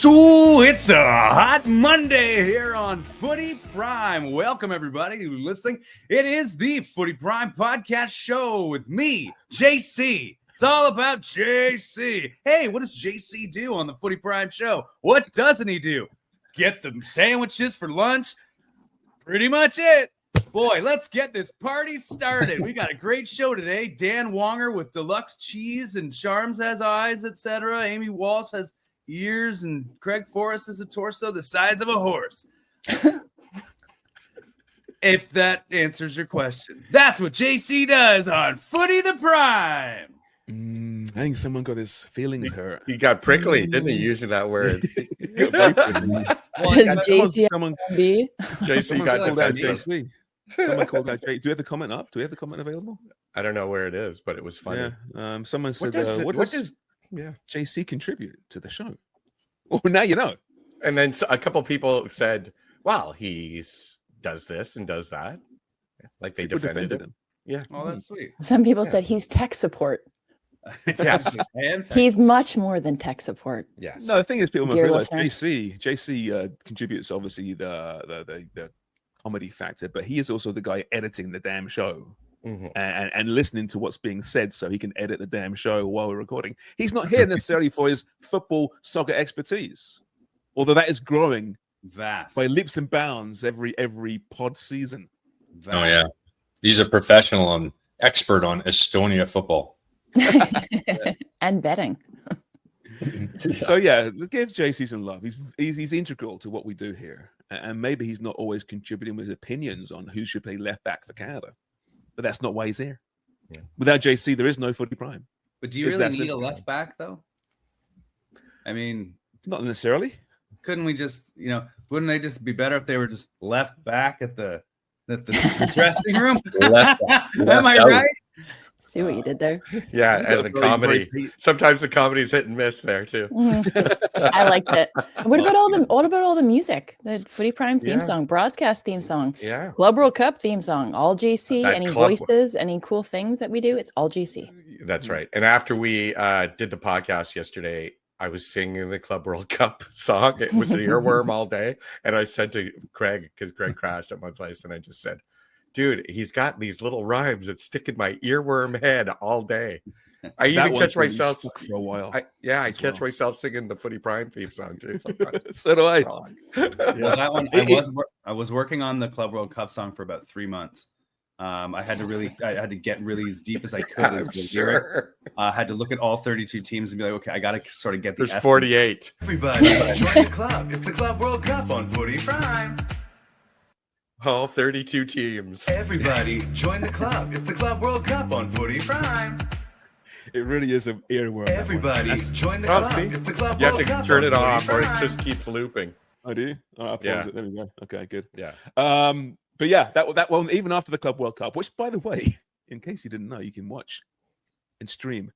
So it's a hot Monday here on Footy Prime. Welcome everybody who's listening. It is the Footy Prime podcast show with me, JC. It's all about JC. Hey, what does JC do on the Footy Prime show? What doesn't he do? Get them sandwiches for lunch. Pretty much it. Boy, let's get this party started. We got a great show today. Dan Wonger with deluxe cheese and Sharms has eyes, etc. Amy Walsh has ears, and Craig Forrest is a torso the size of a horse. If that answers your question. That's what JC does on Footy the Prime. I think someone got his feelings hurt. He got prickly, didn't he, using that word? Does JC be? JC got called out JC. Someone called out JC. Do we have the comment up? Do we have the comment available? I don't know where it is, but it was funny. Yeah. Someone said, what does JC contribute to the show? Well, now you know. And then a couple people said, well, he does this and does that. Like they defended him. Yeah. Oh, that's sweet. Some people said he's tech support. Yes. He's much more than tech support. Yes. No, the thing is, people must Dear realize listener. JC contributes obviously the comedy factor, but he is also the guy editing the damn show. Mm-hmm. And listening to what's being said so he can edit the damn show while we're recording. He's not here necessarily for his football soccer expertise, although that is growing Vast. by leaps and bounds every pod season. Vast. Oh yeah, he's a professional and expert on Estonia football And betting. So yeah, give JC some love. He's integral to what we do here, and maybe he's not always contributing with his opinions on who should play left back for Canada. But that's not why he's here. Yeah. Without JC, there is no Footy Prime. But do you really need a left back, though? I mean, not necessarily. Couldn't we just, wouldn't they just be better if they were just left back at the dressing room? Am I right? See what you did there? Yeah, and the comedy. Sometimes the comedy's hit and miss there too. I liked it. What about all the music? The Footy Prime theme song, broadcast theme song, Club World Cup theme song, all JC. Any voices, any cool things that we do? It's all JC. That's right. And after we did the podcast yesterday, I was singing the Club World Cup song. It was an earworm all day, and I said to Craig, because Craig crashed at my place, and I just said, dude, he's got these little rhymes that stick in my earworm head all day. I even catch myself for a while. I catch myself singing the Footy Prime theme song too. So do I. Well, that one I was working on the Club World Cup song for about 3 months. I had to get really as deep as I could into the lyric. I had to look at all 32 teams and be like, okay, I got to sort of get the. There's 48. Everybody, join the club. It's the Club World Cup on Footy Prime. All 32 teams. Everybody, join the club. It's the Club World Cup on Footy Prime. It really is an earworm. Everybody, join the club. It's the Club You have World to Cup turn it on off, Footy or it Prime. just keeps looping. I do. I'll pause Yeah. it. There we go. Okay, good. Yeah. But yeah, that one, even after the Club World Cup, which, by the way, in case you didn't know, you can watch and stream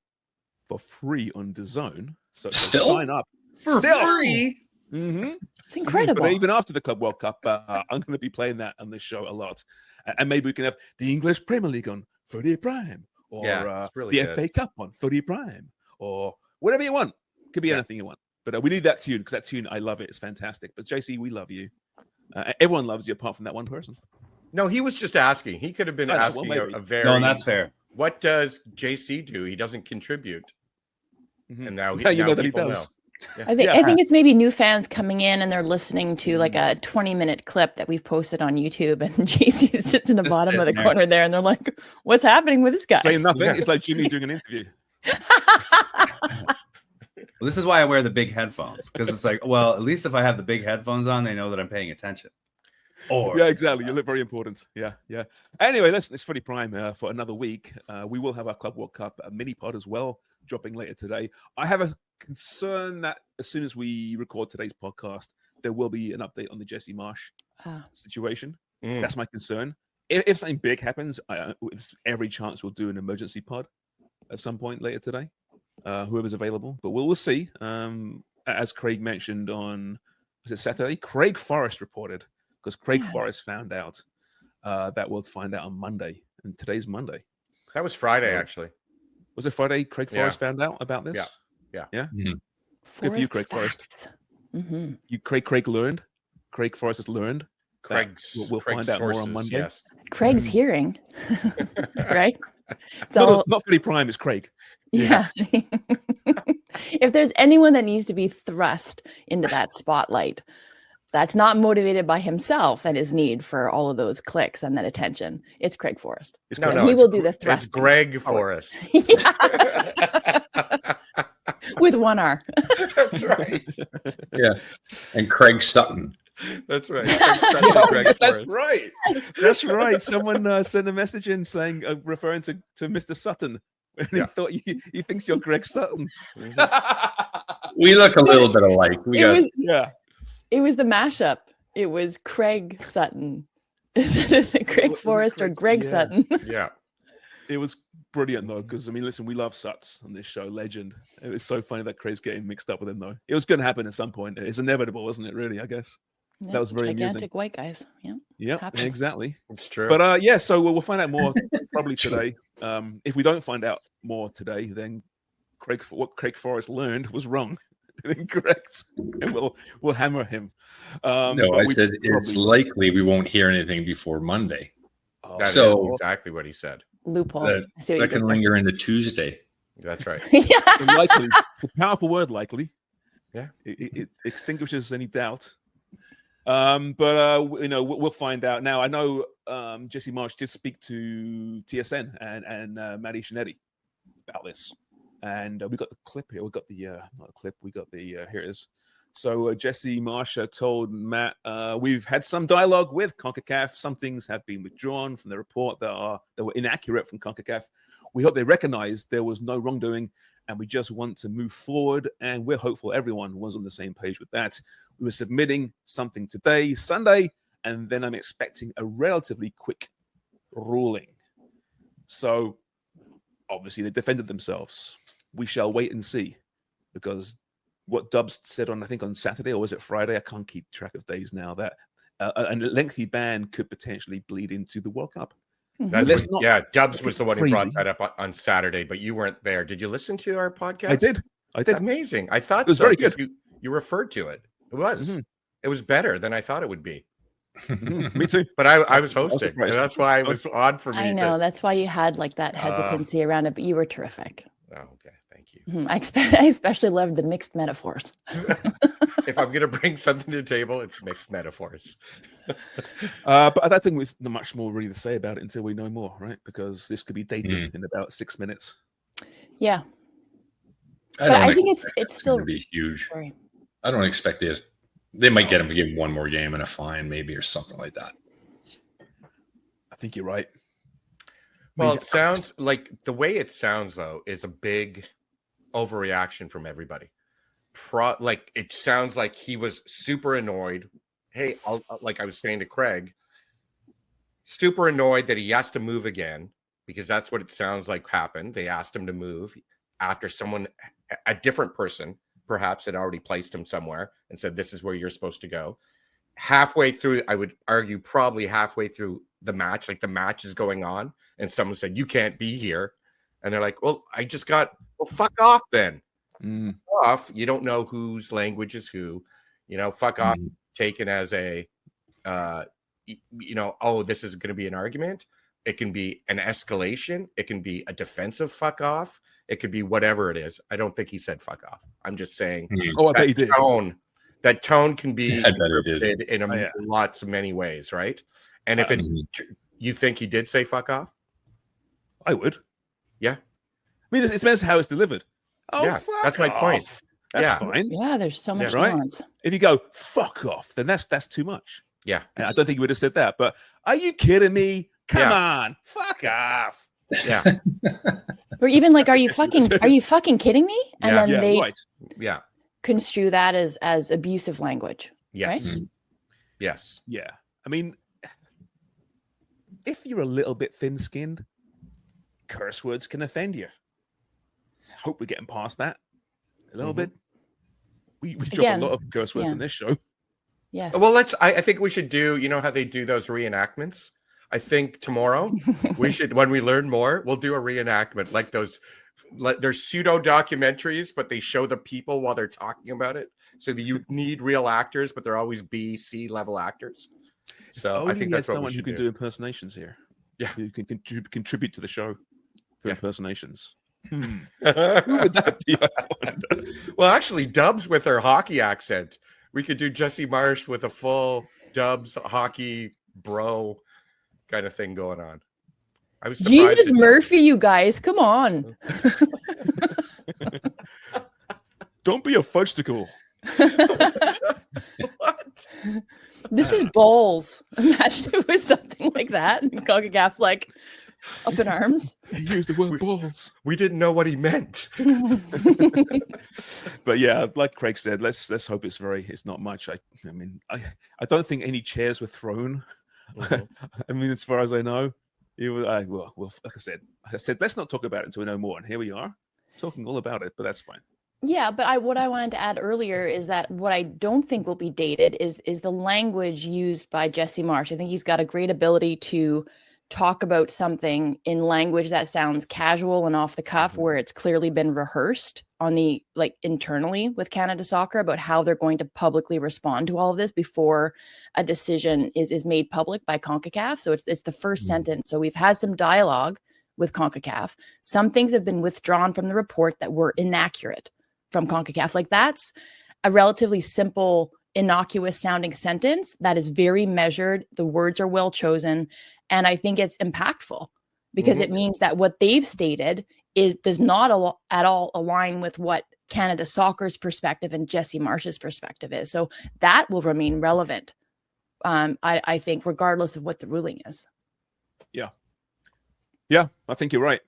for free on DAZN. So sign up for free. Mm-hmm. It's incredible. But even after the Club World Cup, I'm going to be playing that on this show a lot. And maybe we can have the English Premier League on Footy Prime, or really the FA Cup on Footy Prime, or whatever you want. Could be anything you want. But we need that tune, because that tune, I love it. It's fantastic. But JC, we love you. Everyone loves you apart from that one person. No, he was just asking. He could have been asking a very. No, that's fair. What does JC do? He doesn't contribute. Mm-hmm. And now, you know that he does. Know. Yeah. I think it's maybe new fans coming in and they're listening to like a 20-minute clip that we've posted on YouTube, and JC is just in the bottom of the corner there, and they're like, "What's happening with this guy?" Saying nothing. Yeah. It's like Jimmy doing an interview. Well, this is why I wear the big headphones, because it's like, well, at least if I have the big headphones on, they know that I'm paying attention. Or yeah, exactly. You look very important. Yeah. Anyway, it's Footy Prime for another week. We will have our Club World Cup mini pod as well, dropping later today. I have a concern that as soon as we record today's podcast, there will be an update on the Jesse Marsch situation. That's my concern. If something big happens, with every chance we'll do an emergency pod at some point later today. Whoever's available, but we'll see. As Craig mentioned on, was it Saturday? Craig Forrest reported, because Craig Forrest found out that we'll find out on Monday, and today's Monday. That was Friday, actually. Was it Friday? Craig Forrest found out about this. Yeah. Mm-hmm. Good for you, Craig Forrest. Craig learned. Craig Forrest has learned. We'll find out more on Monday. Yes. Craig's hearing, right? Not Footy Prime, it's Craig. Yeah. If there's anyone that needs to be thrust into that spotlight, that's not motivated by himself and his need for all of those clicks and that attention, it's Craig Forrest. No, he will do the thrust. It's Greg Forrest. With one R. That's right. Yeah. And Craig Sutton. That's right. That's right. That's right. Someone sent a message in saying, referring to Mr. Sutton. And he thought he thinks you're Greg Sutton. We look a little bit alike. It was the mashup. It was Craig Sutton. Is it Craig Forrest or Greg Sutton? Yeah. It was brilliant, though, because, I mean, listen, we love Suts on this show. Legend. It was so funny that Craig's getting mixed up with him, though. It was going to happen at some point. It's inevitable, wasn't it, really, I guess? Yeah, that was very gigantic amusing. white guys. Yeah, exactly. It's true. But, so we'll find out more probably today. If we don't find out more today, then what Craig Forrest learned was wrong. Incorrect, and we'll hammer him. No, I said it's likely we won't hear anything before Monday. That is exactly what he said. Loophole. That can linger into Tuesday. That's right. Likely, it's a powerful word. Likely, yeah, it extinguishes any doubt. But we'll find out. Now, I know Jesse Marsch did speak to TSN and Maddie Shinetti about this. And we got the clip here. We got the not a clip. We got the here it is. So Jesse Marsch told Matt, we've had some dialogue with Concacaf. Some things have been withdrawn from the report that were inaccurate from Concacaf. We hope they recognize there was no wrongdoing, and we just want to move forward. And we're hopeful everyone was on the same page with that. We were submitting something today, Sunday, and then I'm expecting a relatively quick ruling. So obviously they defended themselves. We shall wait and see, because what Dubs said on Saturday, or was it Friday? I can't keep track of days now. That a lengthy ban could potentially bleed into the World Cup. Dubs was the one who brought that up on Saturday, but you weren't there. Did you listen to our podcast? I did. Amazing. I thought it was very good. You referred to it. It was. Mm-hmm. It was better than I thought it would be. Me too. But I was hosting, and that's why it was odd for me. I know. That's why you had like that hesitancy around it, but you were terrific. Oh, okay. Thank you. I especially loved the mixed metaphors. If I'm going to bring something to the table, it's mixed metaphors. But I don't think there's much more really to say about it until we know more, right? Because this could be dated in about 6 minutes. Yeah. I think it's still going to be huge. Sorry. I don't expect this. They might get him to give one more game and a fine, maybe, or something like that. I think you're right. Well, it sounds like the way it sounds, though, is a big overreaction from everybody. It sounds like he was super annoyed. Hey, like I was saying to Craig, super annoyed that he has to move again, because that's what it sounds like happened. They asked him to move after a different person, perhaps, had already placed him somewhere and said, this is where you're supposed to go. Halfway through, I would argue probably halfway through the match, like the match is going on, and someone said, you can't be here. And they're like, well, fuck off then. Fuck off. You don't know whose language is who. Fuck off, taken as a, this is going to be an argument. It can be an escalation. It can be a defensive fuck off. It could be whatever it is. I don't think he said fuck off. I'm just saying that tone can be interpreted in lots of many ways, right? And if you think he did say fuck off? I would. Yeah. I mean, it depends how it's delivered. Oh, yeah, that's my point. That's fine. Yeah, there's so much nuance. If you go fuck off, then that's too much. Yeah. And I don't think he would have said that. But are you kidding me? Come on, fuck off. Yeah. Or even like, are you fucking kidding me? And then they construe that as abusive language. Yes. Right? Yes. Yeah. I mean, if you're a little bit thin-skinned, curse words can offend you. Hope we're getting past that a little bit. We drop a lot of curse words in this show. Yes. Well, I think we should do, how they do those reenactments? I think tomorrow we should, when we learn more, we'll do a reenactment like those. There's pseudo documentaries, but they show the people while they're talking about it. So that you need real actors, but they're always B, C level actors. So I think that's what someone we should who can do impersonations here. Yeah, who can contribute to the show for impersonations. Who would that be? I wonder. Well, actually, Dubs with her hockey accent. We could do Jesse Marsch with a full Dubs hockey bro kind of thing going on. I was surprised. Jesus Murphy, you guys, come on. Don't be a fudgesticle. What? This is balls. Imagine it was something like that. And Concacaf's like up in arms. He used the word balls. We didn't know what he meant. But yeah, like Craig said, let's hope it's not much. I mean, I don't think any chairs were thrown. I mean, as far as I know, it was, well, like I said, let's not talk about it until we know more. And here we are talking all about it, but that's fine. Yeah, but what I wanted to add earlier is that what I don't think will be dated is the language used by Jesse Marsch. I think he's got a great ability to talk about something in language that sounds casual and off the cuff, where it's clearly been rehearsed on the internally with Canada Soccer about how they're going to publicly respond to all of this before a decision is made public by CONCACAF. So it's the first sentence. So we've had some dialogue with CONCACAF. Some things have been withdrawn from the report that were inaccurate from CONCACAF. Like, that's a relatively simple, innocuous sounding sentence that is very measured. The words are well chosen. And I think it's impactful because it means that what they've stated does not at all align with what Canada Soccer's perspective and Jesse Marsch's perspective is. So that will remain relevant, I think, regardless of what the ruling is. Yeah, I think you're right.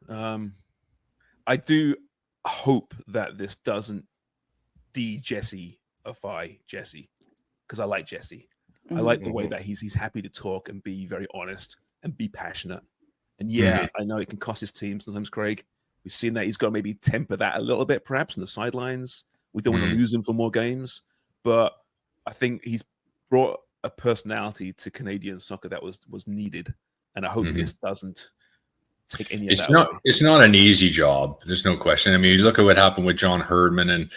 I do hope that this doesn't de-Jesse-ify Jesse, because I like Jesse. I like the way that he's happy to talk and be very honest and be passionate. And I know it can cost his team sometimes, Craig. We've seen that he's got to maybe temper that a little bit, perhaps, on the sidelines. We don't want to lose him for more games. But I think he's brought a personality to Canadian soccer that was needed. And I hope this doesn't take any of that away. It's not an easy job. There's no question. I mean, you look at what happened with John Herdman and,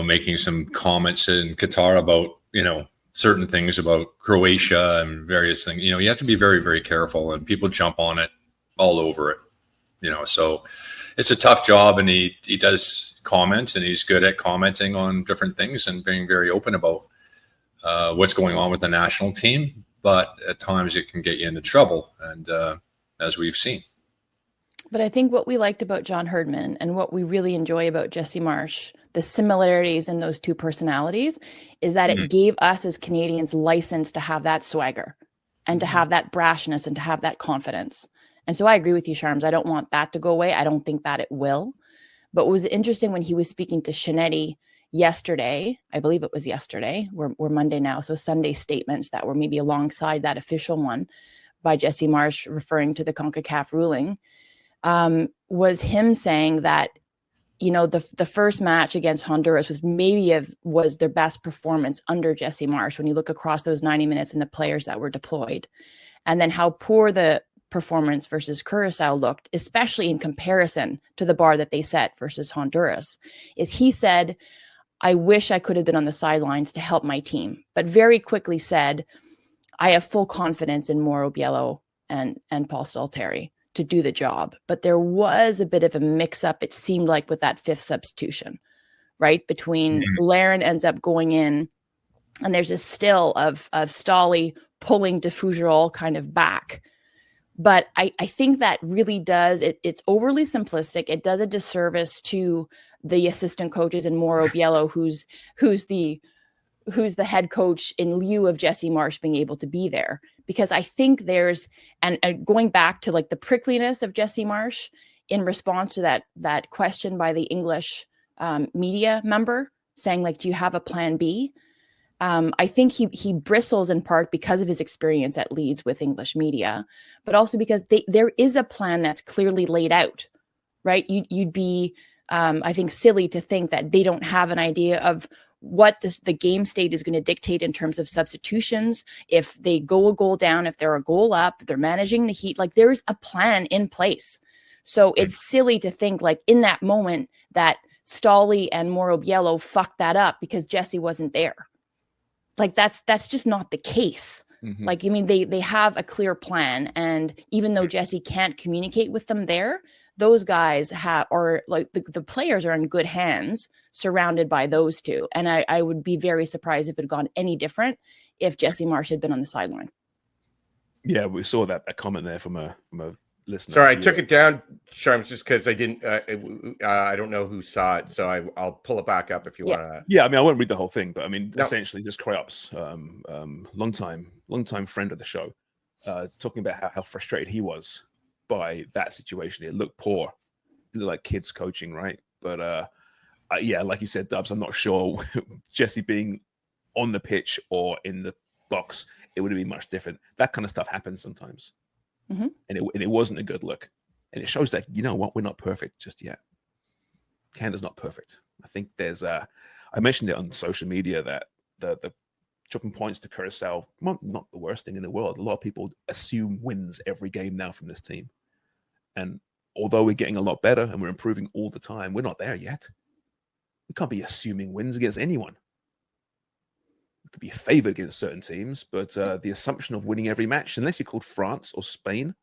making some comments in Qatar about, certain things about Croatia and various things. You have to be very, very careful, and people jump on it all over it. So it's a tough job, and he does comment, and he's good at commenting on different things and being very open about what's going on with the national team. But at times it can get you into trouble, and as we've seen. But I think what we liked about John Herdman and what we really enjoy about Jesse Marsch, the similarities in those two personalities, is that it gave us as Canadians license to have that swagger and to have that brashness and to have that confidence. And so I agree with you, Sharms. I don't want that to go away. I don't think that it will. But what was interesting when he was speaking to Shinetti yesterday, I believe it was yesterday, we're Monday now, so Sunday statements that were maybe alongside that official one by Jesse Marsch referring to the CONCACAF ruling, was him saying that, the first match against Honduras was their best performance under Jesse Marsch when you look across those 90 minutes and the players that were deployed. And then how poor the performance versus Curacao looked, especially in comparison to the bar that they set versus Honduras, is he said, I wish I could have been on the sidelines to help my team, but very quickly said, I have full confidence in Mauro Biello and Paul Stalteri to do the job. But there was a bit of a mix-up, it seemed like, with that fifth substitution, right? Between Laren ends up going in, and there's a still of Stolly pulling DeFougerolles kind of back. But I think that really does, it's overly simplistic. It does a disservice to the assistant coaches and Mauro Biello, who's the head coach, in lieu of Jesse Marsch being able to be there. Because I think there's, and going back to like the prickliness of Jesse Marsch in response to that question by the English media member saying, like, do you have a plan B? I think he bristles in part because of his experience at Leeds with English media, but also because there is a plan that's clearly laid out, right? You'd be, I think, silly to think that they don't have an idea of what the game state is going to dictate in terms of substitutions. If they go a goal down, if they're a goal up, they're managing the heat, like there's a plan in place. So it's silly to think, like, in that moment that Stolly and Moro Biello fucked that up because Jesse wasn't there. Like that's just not the case. Mm-hmm. Like, I mean, they have a clear plan, and even though Jesse can't communicate with them there, those guys or like the players are in good hands surrounded by those two. And I would be very surprised if it had gone any different if Jesse Marsch had been on the sideline. Yeah, we saw that comment there from a listener. Sorry, I took it down, Sharms, just because I didn't. I don't know who saw it, so I'll pull it back up if you want to. Yeah, I mean, I won't read the whole thing, but I mean, essentially, just Cryops, long time friend of the show, talking about how frustrated he was by that situation. It looked poor, it looked like kids coaching, right? But yeah, like you said, Dubs, I'm not sure Jesse being on the pitch or in the box, it would have been much different. That kind of stuff happens sometimes. Mm-hmm. And it wasn't a good look. And it shows that, you know what, we're not perfect just yet. Canada's not perfect. I think there's I mentioned it on social media that the dropping points to Curacao, not the worst thing in the world. A lot of people assume wins every game now from this team. And although we're getting a lot better and we're improving all the time, we're not there yet. We can't be assuming wins against anyone. We could be favored against certain teams, but the assumption of winning every match, unless you're called France or Spain,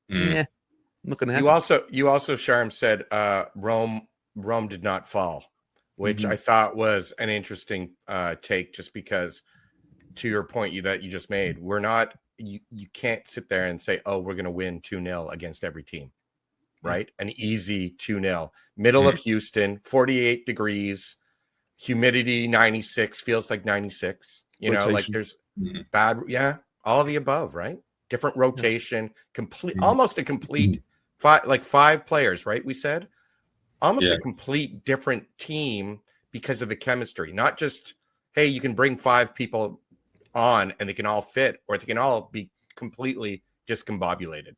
not going to happen. You also, Sharm, said Rome did not fall, which I thought was an interesting take, just because, to your point that you just made, we're not. You can't sit there and say, oh, we're going to win 2-0 against every team, right? An easy 2-0. Middle of Houston, 48 degrees, humidity 96, feels like 96. You know, like there's bad, all of the above, right? Different rotation, almost a complete five players, right? We said almost a complete different team because of the chemistry, not just, hey, you can bring 5 people on and they can all fit, or they can all be completely discombobulated,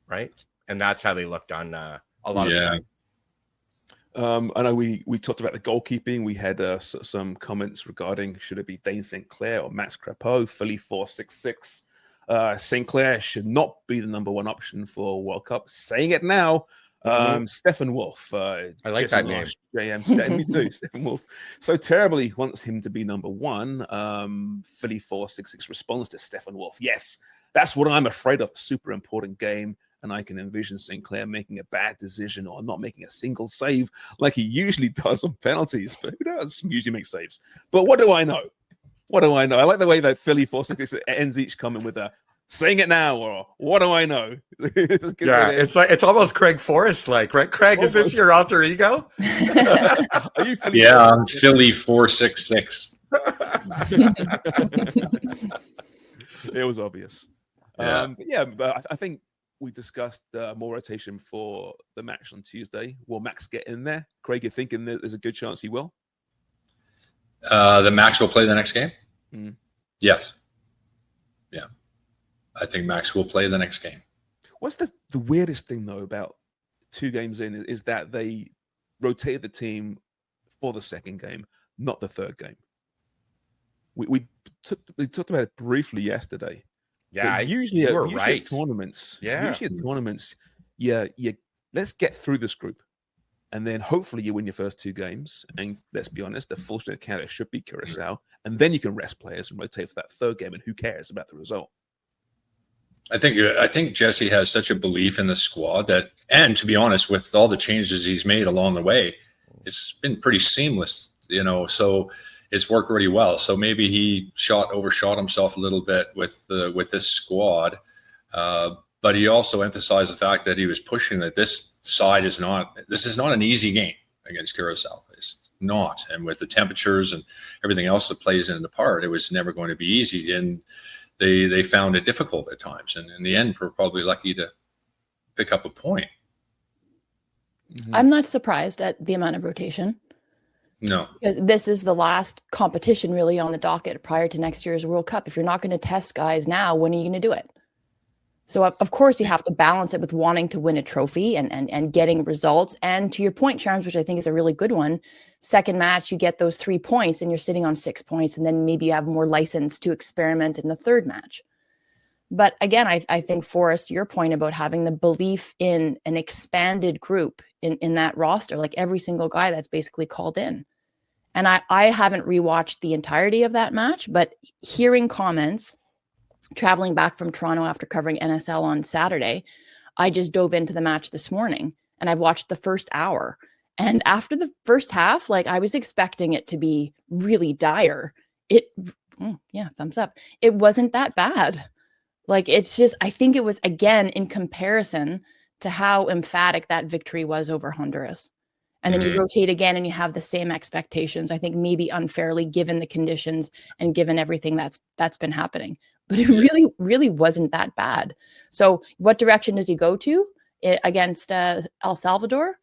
right? And that's how they looked on a lot of the time. I know we talked about the goalkeeping. We had some comments regarding should it be Dane St. Clair or Max Crepeau, Philly 466. St. Clair should not be the number one option for World Cup. Saying it now. Stefan Wolf. I like that name. Me too, Stefan Wolf. So terribly wants him to be number one. Philly 466 responds to Stefan Wolf. Yes, that's what I'm afraid of. Super important game. And I can envision St. Clair making a bad decision or not making a single save like he usually does on penalties. But who does usually make saves? But what do I know? What do I know? I like the way that Philly 466 ends each comment with a saying it now, or what do I know? It's almost Craig Forrest like, right? Craig, almost. Is this your alter ego? Are you Philly? Yeah, I'm Philly 466. It was obvious. But I think we discussed more rotation for the match on Tuesday. Will Max get in there? Craig, you're thinking that there's a good chance he will? The Max will play the next game? Yes. Yeah. I think Max will play the next game. What's the weirdest thing, though, about 2 games in is that they rotated the team for the second game, not the third game. We talked about it briefly yesterday. Yeah, usually at tournaments. Let's get through this group. And then hopefully you win your first 2 games. And let's be honest, the full strength Canada should be Curacao. And then you can rest players and rotate for that third game. And who cares about the result? I think Jesse has such a belief in the squad that, and to be honest, with all the changes he's made along the way, it's been pretty seamless, so it's worked really well. So maybe he overshot himself a little bit with this squad. But he also emphasized the fact that he was pushing that this is not an easy game against Curacao. It's not. And with the temperatures and everything else that plays into the part, it was never going to be easy. And they found it difficult at times. And in the end, we're probably lucky to pick up a point. I'm not surprised at the amount of rotation. No. Because this is the last competition really on the docket prior to next year's World Cup. If you're not going to test guys now, when are you going to do it? So, of course, you have to balance it with wanting to win a trophy and getting results. And to your point, Sharms, which I think is a really good one, second match, you get those 3 points and you're sitting on 6 points. And then maybe you have more license to experiment in the third match. But again, I think, Forrest, your point about having the belief in an expanded group in that roster, like every single guy that's basically called in. And I haven't rewatched the entirety of that match, but hearing comments, traveling back from Toronto after covering NSL on Saturday, I just dove into the match this morning and I've watched the first hour. And after the first half, like I was expecting it to be really dire. Thumbs up. It wasn't that bad. Like, it's just, I think it was, again, in comparison to how emphatic that victory was over Honduras. And then you rotate again and you have the same expectations, I think maybe unfairly given the conditions and given everything that's been happening. But it really wasn't that bad. So what direction does he go to against El Salvador?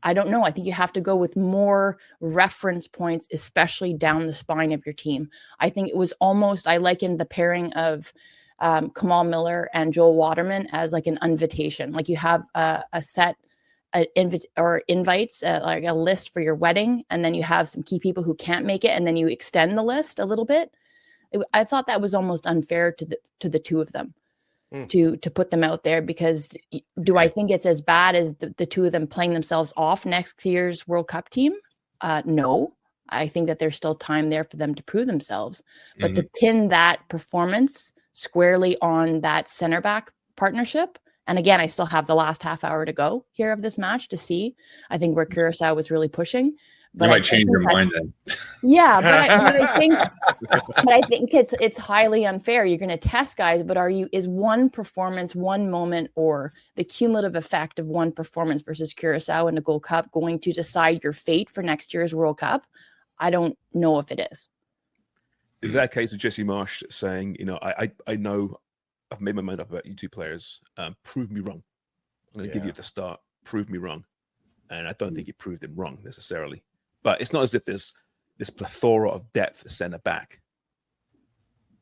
I don't know. I think you have to go with more reference points, especially down the spine of your team. I think it was almost, I likened the pairing of Kamal Miller and Joel Waterman as like an invitation. Like you have a set invites, like a list for your wedding, and then you have some key people who can't make it, and then you extend the list a little bit. I thought that was almost unfair to the two of them to put them out there, because do I think it's as bad as the two of them playing themselves off next year's World Cup team? No. I think that there's still time there for them to prove themselves. But to pin that performance squarely on that center back partnership, and again, I still have the last half hour to go here of this match to see, I think, where Curacao was really pushing. But you might change your mind then. Yeah, but I think it's highly unfair. You're going to test guys, but is one performance, one moment, or the cumulative effect of one performance versus Curacao in the Gold Cup going to decide your fate for next year's World Cup? I don't know if it is. Is that a case of Jesse Marsch saying, I know I've made my mind up about you two players. Prove me wrong. I'm going to give you at the start. Prove me wrong. And I don't think you proved him wrong necessarily. But it's not as if there's this plethora of depth at centre back,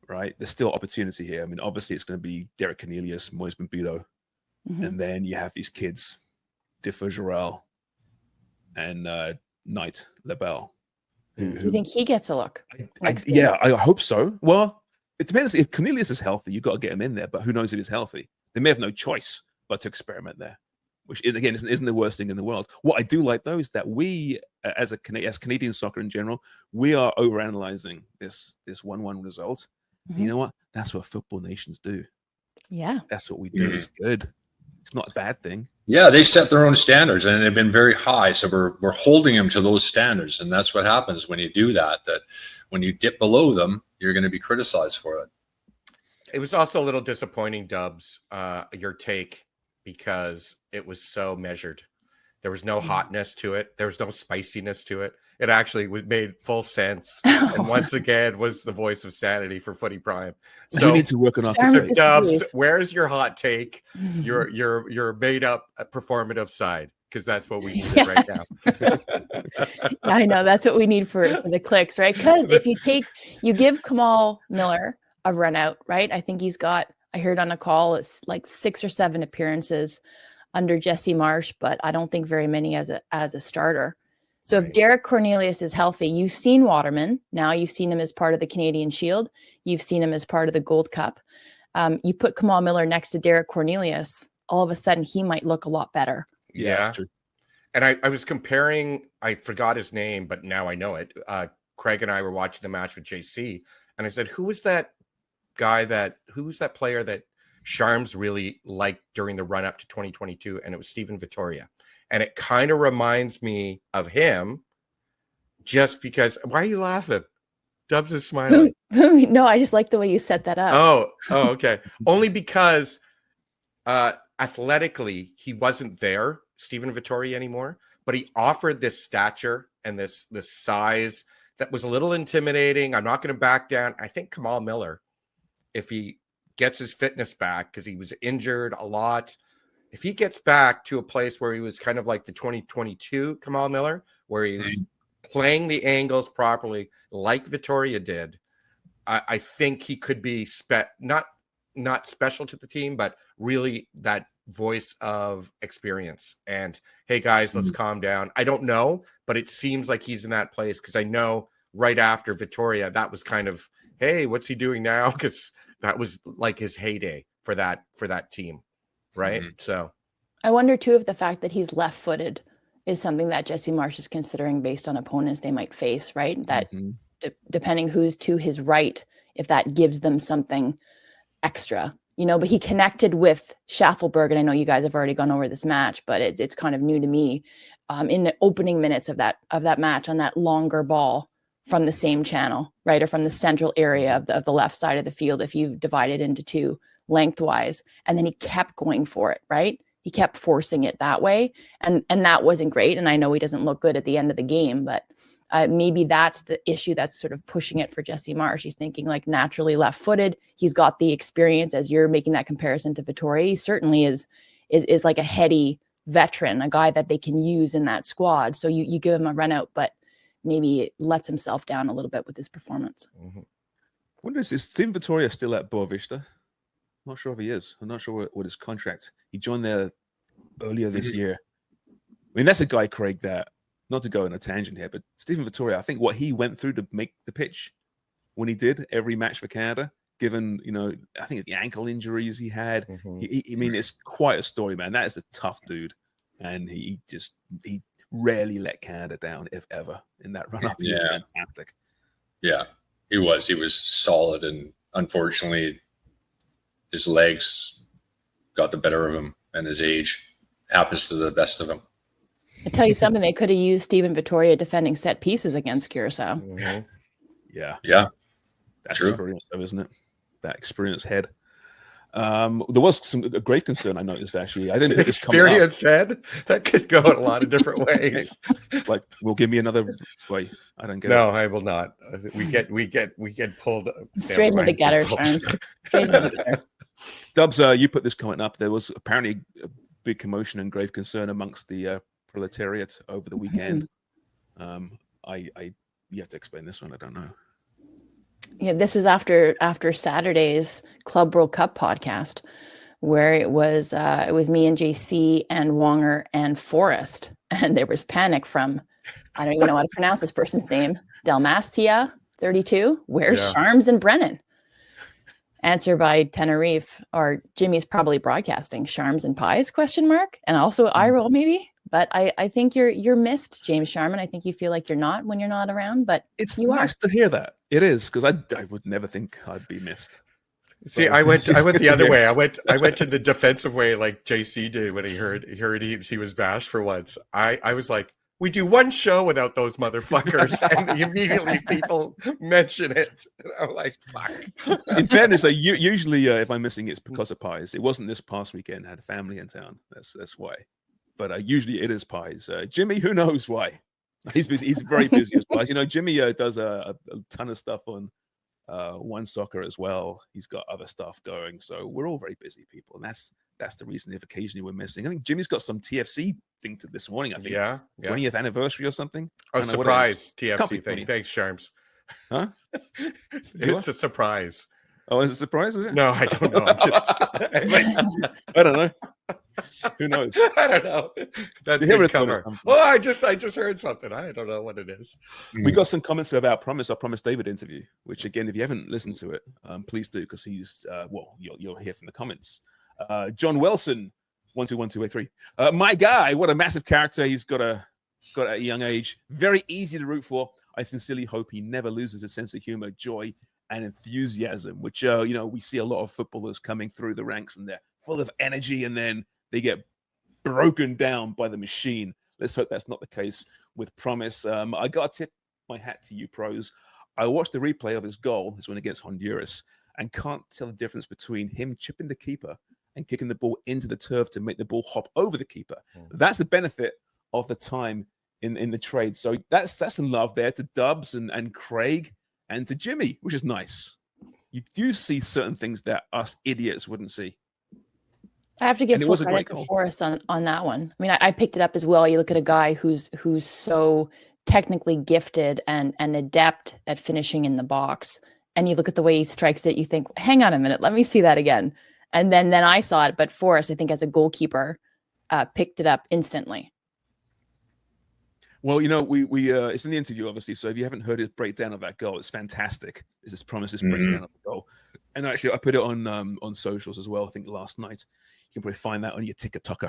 right? There's still opportunity here. I mean, obviously it's going to be Derek Cornelius, Moise Bambudo, and then you have these kids, Differ Jarrell and Knight Lebel. Do you think he gets a look? I hope so. Well, it depends. If Cornelius is healthy, you've got to get him in there. But who knows if he's healthy? They may have no choice but to experiment there, which, again, isn't the worst thing in the world. What I do like, though, is that we, as Canadian soccer in general, we are overanalyzing this 1-1 result. You know what? That's what football nations do. Yeah. That's what we do. It's good. It's not a bad thing. Yeah, they set their own standards, and they've been very high. So we're holding them to those standards, and that's what happens when you do that. That when you dip below them, you're going to be criticized for it. It was also a little disappointing, Dubs, your take, because it was so measured. There was no hotness to it. There was no spiciness to it. It actually made full sense. And once again, was the voice of sanity for Footy Prime. So we need to work on our Dubs, where's your hot take? Your made up performative side, because that's what we need right now. I know that's what we need for the clicks, right? Because if you give Kamal Miller a run out, right? I think he's got, I heard on a call, it's like 6 or 7 appearances under Jesse Marsch, but I don't think very many as a starter. So if Derek Cornelius is healthy, you've seen Waterman. Now you've seen him as part of the Canadian Shield. You've seen him as part of the Gold Cup. You put Kamal Miller next to Derek Cornelius, all of a sudden he might look a lot better. Yeah. That's true. And I was comparing, I forgot his name, but now I know it. Craig and I were watching the match with JC, and I said, who was that player that Sharms really liked during the run up to 2022? And it was Stephen Vittoria. And it kind of reminds me of him, just because. Why are you laughing? Dubs is smiling. No, I just like the way you set that up. Oh, okay. Only because athletically he wasn't there, Stephen Vittoria, anymore, but he offered this stature and this size that was a little intimidating. I'm not going to back down. I think Kamal Miller, if he gets his fitness back, because he was injured a lot, if he gets back to a place where he was kind of like the 2022 Kamal Miller, where he's playing the angles properly like Vittoria did, I think he could be not special to the team, but really that voice of experience. And hey guys, let's calm down. I don't know, but it seems like he's in that place, because I know right after Vittoria, that was kind of, hey, what's he doing now? Because that was like his heyday. for that team, right? Mm-hmm. So I wonder too if the fact that he's left-footed is something that Jesse Marsch is considering based on opponents they might face, right? That depending who's to his right, if that gives them something extra, but he connected with Schaffelberg, and I know you guys have already gone over this match, but it's kind of new to me, in the opening minutes of that match on that longer ball from the same channel, right? Or from the central area of the left side of the field, if you divide it into two lengthwise, and then he kept going for it, right? He kept forcing it that way. And that wasn't great. And I know he doesn't look good at the end of the game, but maybe that's the issue that's sort of pushing it for Jesse Marsch. He's thinking like naturally left-footed. He's got the experience, as you're making that comparison to Vittoria. He certainly is like a heady veteran, a guy that they can use in that squad. So you give him a run out, but maybe it lets himself down a little bit with his performance. I wonder, is Steven Vittoria still at Boavista? I'm not sure if he is. I'm not sure what his contract. He joined there earlier this year. I mean, that's a guy, Craig, that, not to go on a tangent here, but Steven Vittoria, I think what he went through to make the pitch when he did every match for Canada, given, I think the ankle injuries he had. I mean, it's quite a story, man. That is a tough dude. And he rarely let Canada down, if ever, in that run-up. He was fantastic. Yeah, he was. He was solid, and unfortunately, his legs got the better of him, and his age happens to the best of them. I tell you something, they could have used Steven Vittoria defending set pieces against Curacao. Yeah. That's true. Experience, though, isn't it? That experienced head. There was a great concern I noticed, actually. I didn't think this experienced head. That could go in a lot of different ways. Like, will give me another way. I don't get it. No, I will not. We get pulled straight into the gutter, Sharms. Straight into the gutter. Dubs, you put this comment up. There was apparently a big commotion and grave concern amongst the proletariat over the weekend. You have to explain this one. I don't know. Yeah, this was after Saturday's Club World Cup podcast, where it was me and JC and Wonger and Forrest, and there was panic from, I don't even know how to pronounce this person's name, Dalmastia 32. Where's Sharms and Brennan? Answer by Tenerife, or Jimmy's probably broadcasting Sharms and Pies ? And also eye roll maybe. But I think you're missed, James Sharman. I think you feel like you're not when you're not around, but it's nice to hear that. It is, because I would never think I'd be missed. See, I went the other way. I went to the defensive way, like JC did when he heard he was bashed for once. I was like, we do one show without those motherfuckers, and immediately people mention it. And I'm like, fuck. In fairness, usually if I'm missing, it's because of Pies. It wasn't this past weekend. I had a family in town. That's why. But usually it is Pies. Jimmy, who knows why? He's busy. He's very busy as well. Jimmy does a ton of stuff on One Soccer as well. He's got other stuff going. So we're all very busy people. And that's the reason if occasionally we're missing. I think Jimmy's got some TFC thing this morning, I think. Yeah. 20th anniversary or something. Oh, surprise TFC thing. Thanks, Sharms. Huh? It's a surprise. Oh, is it a surprise? Is it? No, I don't know. I don't know. Who knows? I don't know. That's good cover. Oh, I just heard something. I don't know what it is. We got some comments about our Promise David interview, which again, if you haven't listened to it, please do, because he's you'll hear from the comments. John Wilson, 121283. My guy, what a massive character he's got at a young age. Very easy to root for. I sincerely hope he never loses his sense of humor, joy, and enthusiasm, which we see a lot of footballers coming through the ranks, and they're full of energy, and then they get broken down by the machine. Let's hope that's not the case with Promise. I got to tip my hat to you pros. I watched the replay of his goal, his win against Honduras, and can't tell the difference between him chipping the keeper and kicking the ball into the turf to make the ball hop over the keeper. That's the benefit of the time in the trade. So that's some love there to Dubs and Craig and to Jimmy, which is nice. You do see certain things that us idiots wouldn't see. I have to give full credit to Forrest on that one. I mean, I picked it up as well. You look at a guy who's so technically gifted and adept at finishing in the box, and you look at the way he strikes it, you think, hang on a minute, let me see that again. And then I saw it, but Forrest, I think as a goalkeeper, picked it up instantly. Well, we it's in the interview, obviously. So if you haven't heard his breakdown of that goal, it's fantastic. It's his Promise's breakdown of the goal. And actually, I put it on socials as well. I think last night. You can probably find that on your TikTok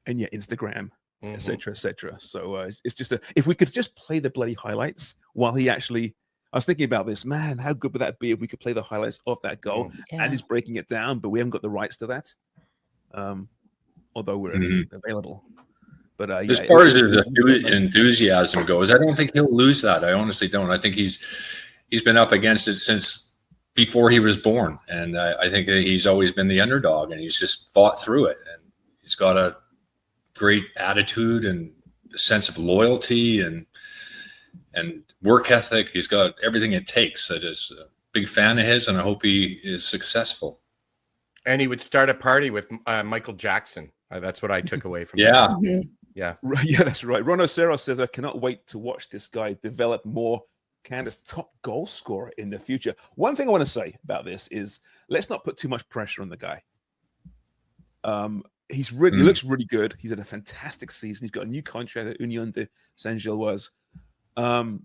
and your Instagram, etc., etc. So it's just if we could just play the bloody highlights while he actually. I was thinking about this, man. How good would that be if we could play the highlights of that goal as he's breaking it down? But we haven't got the rights to that, although we're available. But as far as his enthusiasm goes, I don't think he'll lose that. I honestly don't. I think he's been up against it since before he was born, and I think that he's always been the underdog, and he's just fought through it. And he's got a great attitude and a sense of loyalty and work ethic. He's got everything it takes. I just a big fan of his, and I hope he is successful. And he would start a party with Michael Jackson. That's what I took away from Yeah. Yeah. Yeah, that's right. Ron Osero says, I cannot wait to watch this guy develop more Canada's top goal scorer in the future. One thing I want to say about this is let's not put too much pressure on the guy. He looks really good. He's had a fantastic season. He's got a new contract at Union de Saint-Gilloise. But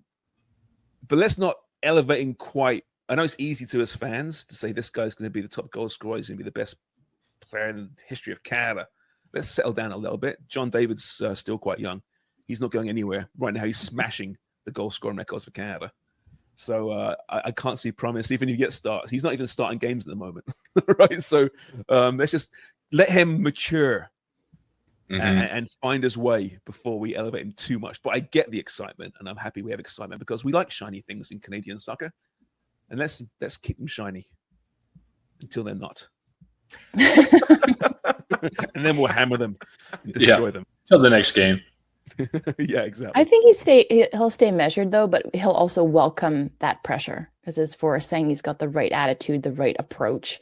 let's not elevate him quite. I know it's easy to us fans to say this guy's going to be the top goal scorer. He's going to be the best player in the history of Canada. Let's settle down a little bit. John David's still quite young. He's not going anywhere. Right now, he's smashing the goal scoring records for Canada. So I can't see promise, even if he gets starts. He's not even starting games at the moment, right? So let's just let him mature and find his way before we elevate him too much. But I get the excitement, and I'm happy we have excitement because we like shiny things in Canadian soccer. And let's keep them shiny until they're not. And then we'll hammer them and destroy them. Till the next game. Yeah, exactly. I think he'll stay measured though, but he'll also welcome that pressure because, as Forrest saying, he's got the right attitude, the right approach,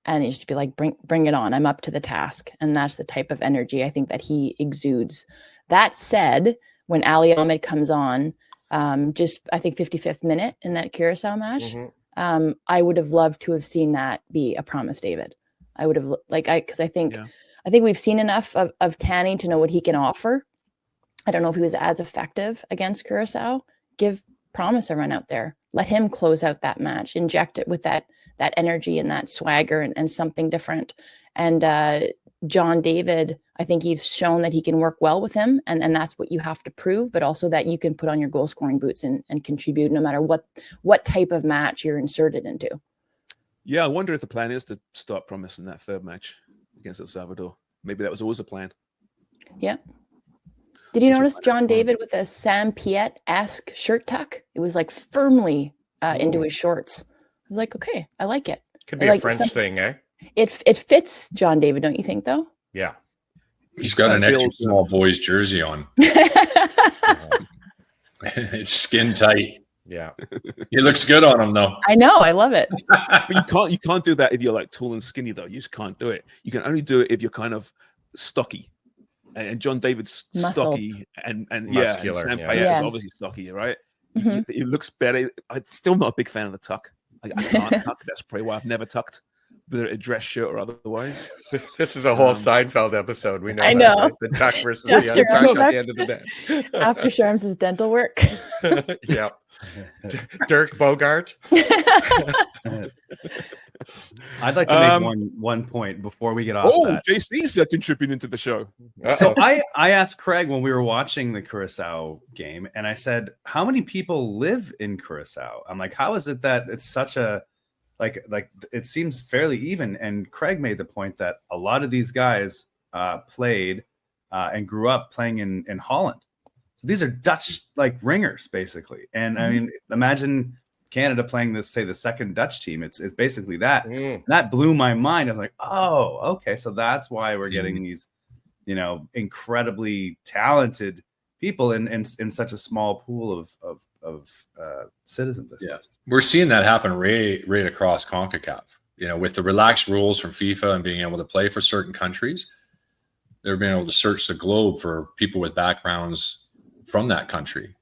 and he just be like, "Bring it on! I'm up to the task." And that's the type of energy I think that he exudes. That said, when Ali Ahmed comes on, just I think 55th minute in that Curacao match, I would have loved to have seen that be a promise, David. I would have because I think we've seen enough of Tanny to know what he can offer. I don't know if he was as effective against Curacao. Give Promise a run out there. Let him close out that match. Inject it with that energy and that swagger and something different. And John David, I think he's shown that he can work well with him. And that's what you have to prove, but also that you can put on your goal scoring boots and contribute no matter what type of match you're inserted into. Yeah, I wonder if the plan is to start Promise in that third match against El Salvador. Maybe that was always a plan. Yeah. Did you notice John David with a Sam Piet-esque shirt tuck? It was like firmly into his shorts. I was like, okay, I like it. Could be a French thing, eh? It fits John David, don't you think, though? Yeah. He's got an extra small boy's jersey on. It's skin tight. Yeah. He looks good on him, though. I know. I love it. But you can't do that if you're like tall and skinny, though. You just can't do it. You can only do it if you're kind of stocky. And John David's stocky and muscular. And Sam Piet is obviously stocky, right? It looks better. I'm still not a big fan of the tuck. I can't tuck. That's probably why I've never tucked, whether a dress shirt or otherwise. This is a whole Seinfeld episode. We know. I know. Right? The tuck versus the untuck at the end of the day. After Sharms' dental work. Yeah. Dirk Bogart. I'd like to make one point before we get off that. JC's contributing to the show. So I asked Craig when we were watching the Curacao game, and I said, how many people live in Curacao? I'm like, how is it that it's such a like it seems fairly even? And Craig made the point that a lot of these guys played and grew up playing in Holland. So these are Dutch ringers basically. And I mean, imagine Canada playing this, say, the second Dutch team. It's basically that. That blew my mind. I'm like, oh, okay, so that's why we're getting these, incredibly talented people in such a small pool of citizens. I suppose. We're seeing that happen right across Concacaf. With the relaxed rules from FIFA and being able to play for certain countries, they're being able to search the globe for people with backgrounds from that country.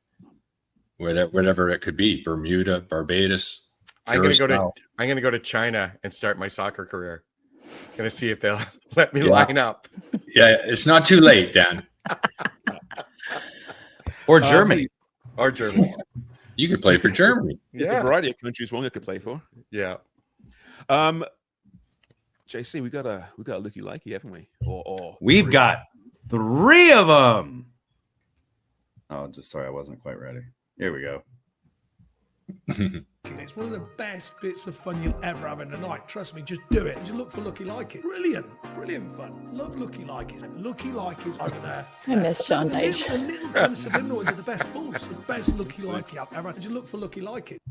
Whatever it could be, Bermuda, Barbados. I'm gonna go to China and start my soccer career. Gonna see if they'll let me line up. Yeah, it's not too late, Dan. Or Germany. You could play for Germany. There's a variety of countries one could play for. Yeah. JC, we got a looky likey, haven't we? Or we've got 3 of them. Oh, just sorry, I wasn't quite ready. Here we go. It's one of the best bits of fun you'll ever have in the night. Trust me, just do it. Just look for Lucky Like It. Brilliant fun. Love Lucky Like It. Lucky Like It over there. I miss Sean Dyche. The little kind of subliminals are the best balls. The best Lucky Like It ever. Just look for Lucky Like It.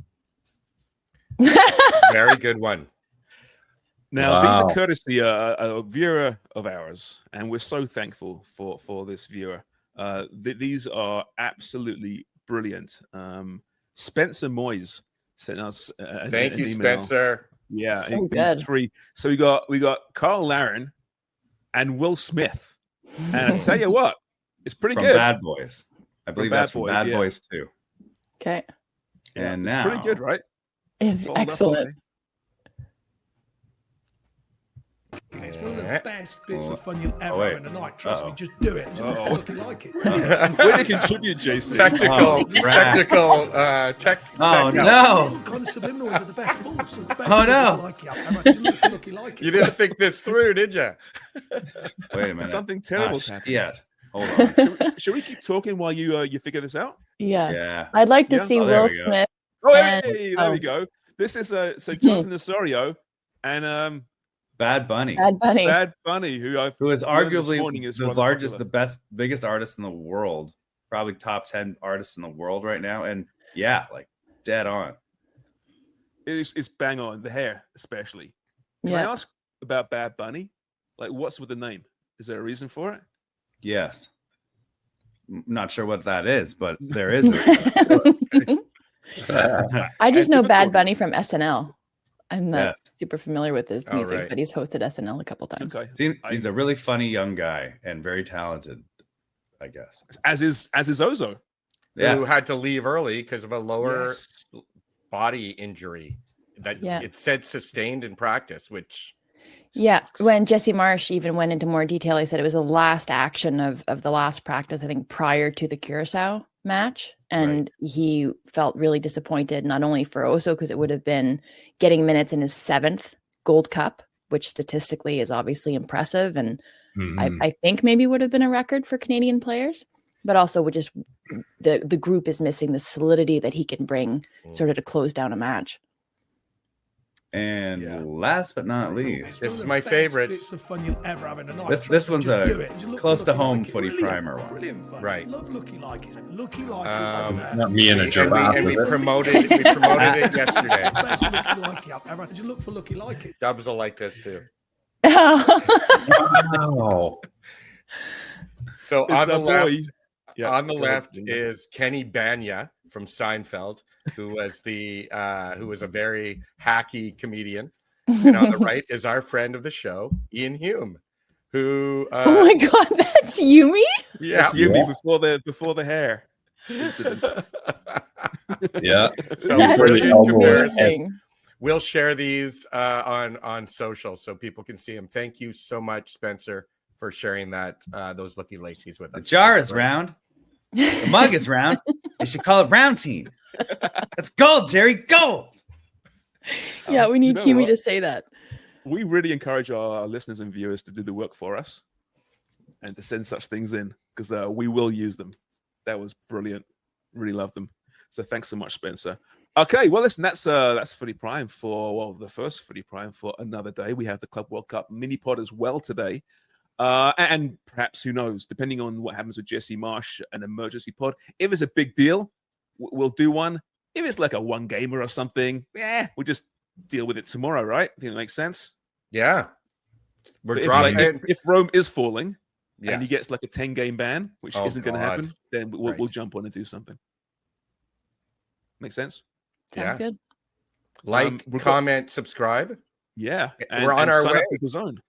Very good one. Now, these are courtesy a viewer of ours, and we're so thankful for this viewer. These are absolutely brilliant. Spencer Moyes sent us Thank you, an email. Spencer. Yeah, so good. 3. So we got Carl Laren and Will Smith, and I tell you what, it's pretty From good. Bad Boys, I believe that's from Bad yeah. Boys too. Okay, and it's now pretty good, right? It's excellent. It's one of the best bits of fun you'll ever have in the night. Trust me, just do it. Just look for Lucky Like It. Way to contribute, JC. Technical. Oh no! Little kind of subliminals are the best balls. The best Oh, no. Lucky Like It ever. Just look for Lucky Like It. You didn't think this through, did you? Wait a minute. Something terrible happened. Yeah. Hold on. Should we keep talking while you figure this out? Yeah. Yeah. I'd like to Yeah. see Oh, there Will we go. Smith. Oh, And- hey, there we go. This is so Jonathan Osorio and Bad Bunny, Bad Bunny. Bad Bunny, who is learned this arguably morning is the rather largest, popular. biggest artist in the world, probably top 10 artists in the world right now. And yeah, like dead on. It's bang on, the hair especially. Can I ask about Bad Bunny? Like, what's with the name? Is there a reason for it? Yes. Not sure what that is, but there is. A reason. I just And know typical- Bad Bunny from SNL. I'm not Yes. super familiar with his Oh, music, right. but he's hosted SNL a couple times. Okay. He's a really funny young guy and very talented, I guess. As is Ozo. Yeah. Who had to leave early because of a lower Yes. body injury that it said sustained in practice, which Yeah, sucks. when Jesse Marsch even went into more detail, he said it was the last action of the last practice, I think, prior to the Curacao match. And he felt really disappointed, not only for Oso, because it would have been getting minutes in his 7th Gold Cup, which statistically is obviously impressive. And I think maybe would have been a record for Canadian players, but also would just the group is missing the solidity that he can bring sort of to close down a match. And last but not least, this is my favorite. Bits of fun you'll ever have in the night. This Trust me, one's just a do it. Just look close for to Lucky home Like It. footy Brilliant, primer one. Brilliant fun. Right. Love Lucky Like It. Lucky Like It. Um, over there. Not me and a giraffe. and we is it? promoted it yesterday. Best Lucky Like It ever. Just look for Lucky Like It. Dubs will like this too. Wow. So It's on the a left, boy. Yeah, on the go ahead. left is Kenny Banya from Seinfeld, who was a very hacky comedian. And on the right is our friend of the show, Ian Hume, who Oh my God, that's Yumi? yeah, That's Yumi before the hair incident. Yeah. so That's brilliant elbow comparison. amazing. We'll share these on social so people can see them. Thank you so much, Spencer, for sharing that those Lucky Lakeys with The us. jar is round. The mug is round. You should call it Round Team. That's gold, Jerry. Gold. Yeah, we need know Yumi what? to say that. We really encourage our listeners and viewers to do the work for us and to send such things in because we will use them. That was brilliant. Really love them. So thanks so much, Spencer. Okay, well, listen, that's Footy Prime for the first Footy Prime for another day. We have the Club World Cup mini pod as well today. And perhaps, who knows, depending on what happens with Jesse Marsch, an emergency pod. If it's a big deal, we'll do one. If it's like a one gamer or something, we'll just deal with it tomorrow, right? I think that makes sense. Yeah, we're But dropping it. if Rome is falling and he Yes. gets like a 10-game ban, which Oh, isn't going to God. happen, then we'll Right. jump on and do something. Make sense? Sounds Yeah. good. Like, we've got- comment, subscribe. Yeah. We're on our sign way. up to the zone.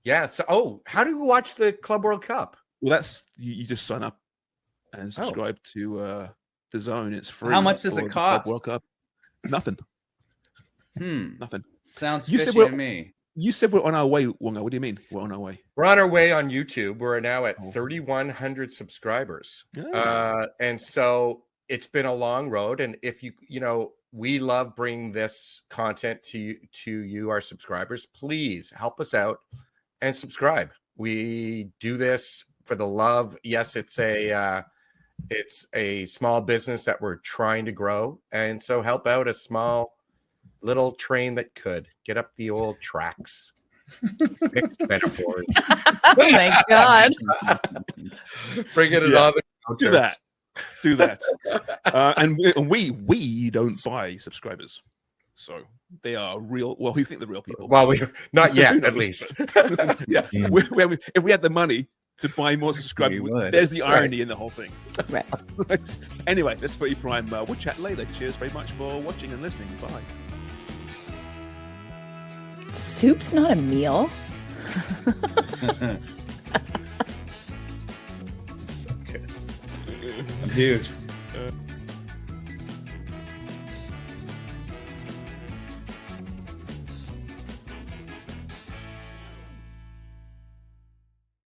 Yeah. So, how do you watch the Club World Cup? Well, that's you just sign up and subscribe to the zone. It's free. How much does for it the Club cost? World Cup. Nothing. Hmm. Nothing. Sounds You said fishy we're- to me. You said we're on our way, Wonga. What do you mean we're on our way? We're on our way on YouTube. We're now at Oh. 3,100 subscribers. Yeah. And so it's been a long road. And if we love bringing this content to you, our subscribers. Please help us out and subscribe. We do this for the love. Yes, it's a small business that we're trying to grow, and so help out a small little train that could get up the old tracks. Mixed metaphors. Oh my God! Bringing it on the counter. Do that. And we don't buy subscribers, so they are real. Well, we think they're real people. Well, we not yet, at least. Yeah, if we had the money to buy more subscribers, there's the irony in the whole thing. Right. Right. Anyway, that's Footy Prime. We'll chat later. Cheers very much for watching and listening. Bye. Soup's not a meal. Huge.